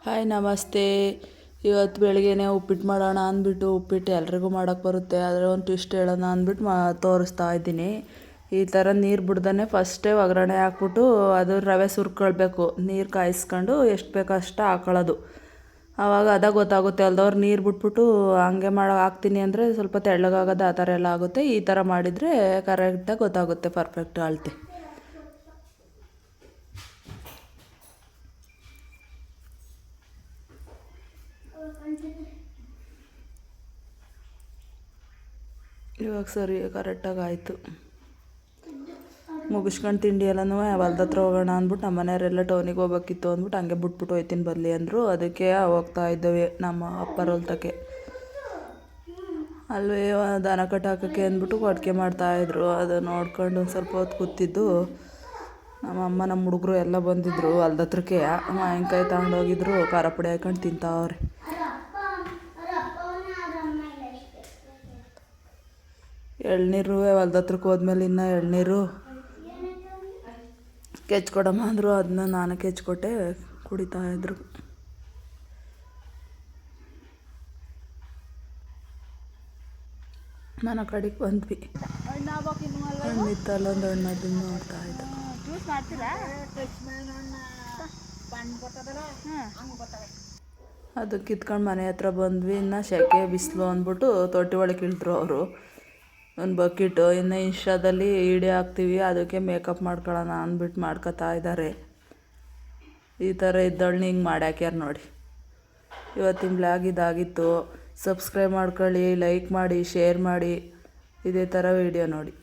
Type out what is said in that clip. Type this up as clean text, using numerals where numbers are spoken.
Hi ನಮಸ್ತೆ. ಇವತ್ತು ಬೆಳಗ್ಗೆನೇ ಉಪ್ಪಿಟ್ಟು ಮಾಡೋಣ ಅಂದ್ಬಿಟ್ಟು ಉಪ್ಪಿಟ್ಟು ಎಲ್ರಿಗೂ ಮಾಡೋಕ್ಕೆ ಬರುತ್ತೆ, ಆದರೆ ಒಂದು ಟ್ವಿಸ್ಟ್ ಹೇಳೋಣ ಅಂದ್ಬಿಟ್ಟು ತೋರಿಸ್ತಾ ಇದ್ದೀನಿ. ಈ ಥರ ನೀರು ಬಿಡ್ದೇ ಫಸ್ಟೇ ಒಗ್ಗರಣೆ ಹಾಕ್ಬಿಟ್ಟು ಅದು ರವೆ ಸುರ್ಕೊಳ್ಬೇಕು. ನೀರು ಕಾಯಿಸ್ಕೊಂಡು ಎಷ್ಟು ಬೇಕೋ ಅಷ್ಟು ಹಾಕೊಳ್ಳೋದು. ಆವಾಗ ಅದಾಗ ಗೊತ್ತಾಗುತ್ತೆ. ಅಲ್ದವ್ರು ನೀರು ಬಿಟ್ಬಿಟ್ಟು ಹಂಗೆ ಹಾಕ್ತೀನಿ ಅಂದರೆ ಸ್ವಲ್ಪ ತೆಳ್ಳಗಾಗೋದು ಆ ಥರ ಎಲ್ಲ ಆಗುತ್ತೆ. ಈ ಥರ ಮಾಡಿದರೆ ಕರೆಕ್ಟಾಗಿ ಗೊತ್ತಾಗುತ್ತೆ, ಪರ್ಫೆಕ್ಟ್ ಅಳತೆ. ಇವಾಗ ಸರಿ ಕರೆಕ್ಟಾಗಿ ಆಯಿತು. ಮುಗಿಸ್ಕೊಂಡು ತಿಂಡಿ ಎಲ್ಲನೂ ಹೊಲ್ದ ಹತ್ರ ಹೋಗೋಣ ಅಂದ್ಬಿಟ್ಟು ನಮ್ಮ ಮನೆಯವರೆಲ್ಲ ಟೌನಿಗೆ ಹೋಗ್ಬೇಕಿತ್ತು ಅಂದ್ಬಿಟ್ಟು ಹಂಗೆ ಬಿಟ್ಬಿಟ್ಟು ಹೋಯ್ತೀನಿ ಬರಲಿ ಅಂದರು. ಅದಕ್ಕೆ ಹೋಗ್ತಾ ಇದ್ದೇವೆ ನಮ್ಮ ಅಪ್ಪರ ಹೊಲ್ತಕ್ಕೆ. ಅಲ್ಲೇ ದನ ಕಟ್ಟಾಕೋಕ್ಕೆ ಅಂದ್ಬಿಟ್ಟು ಕೊಟ್ಟಿಗೆ ಮಾಡ್ತಾಯಿದ್ರು. ಅದು ನೋಡ್ಕೊಂಡು ಒಂದು ಸ್ವಲ್ಪ ಹೊತ್ತು ಕೂತಿದ್ದು ನಮ್ಮ ಅಮ್ಮ ನಮ್ಮ ಹುಡುಗರು ಎಲ್ಲ ಬಂದಿದ್ದರು ಹೊಲ್ದ ಹತ್ರಕ್ಕೆ. ಮಾವಿನಕಾಯಿ ತಗೊಂಡೋಗಿದ್ರು, ಖಾರ ಪುಡಿ ಹಾಕೊಂಡು ತಿಂತಾವ್ರೆ. ಎಳ್ನೀರು ಹೊಲ್ದ ಹತ್ರಕ್ಕೆ ಹೋದ್ಮೇಲೆ ಇನ್ನೂ ಎಳ್ನೀರು ಕೆಚ್ಕೊಡಮ್ಮ ಅಂದರು. ಅದನ್ನ ನಾನು ಕೆಚ್ಕೊಟ್ಟೆ, ಕುಡಿತಾಯಿದ್ರು. ಮನೆ ಕಡೆಗೆ ಬಂದ್ವಿ. ಹಣ್ಣಿತ್ತಲ್ಲೊಂದು ಹಣ್ಣು ಅದನ್ನು ನೋಡ್ತಾ ಇದ್ದ. ಅದು ಕಿತ್ಕೊಂಡು ಮನೆ ಹತ್ರ ಬಂದ್ವಿ. ಇನ್ನು ಸೆಕೆ ಬಿಸಿಲು ಅಂದ್ಬಿಟ್ಟು ತೊಟ್ಟಿ ಒಳಗೆ ಇಳಿದ್ರು ಅವರು. ಒಂದು ಬಕೆಟು ಇನ್ನು ಇನ್ಸ್ಟಾದಲ್ಲಿ ವಿಡಿಯೋ ಹಾಕ್ತೀವಿ, ಅದಕ್ಕೆ ಮೇಕಪ್ ಮಾಡ್ಕೊಳ್ಳೋಣ ಅಂದ್ಬಿಟ್ಟು ಮಾಡ್ಕೊತಾ ಇದ್ದಾರೆ. ಈ ಥರ ಇದ್ದವಳನ್ನ ಹಿಂಗೆ ಮಾಡ್ಯಾಕ್ಯಾರ ನೋಡಿ. ಇವತ್ತಿನ ಬ್ಲಾಗ್ ಇದಾಗಿತ್ತು. ಸಬ್ಸ್ಕ್ರೈಬ್ ಮಾಡ್ಕೊಳ್ಳಿ, ಲೈಕ್ ಮಾಡಿ, ಶೇರ್ ಮಾಡಿ, ಇದೇ ಥರ ವಿಡಿಯೋ ನೋಡಿ.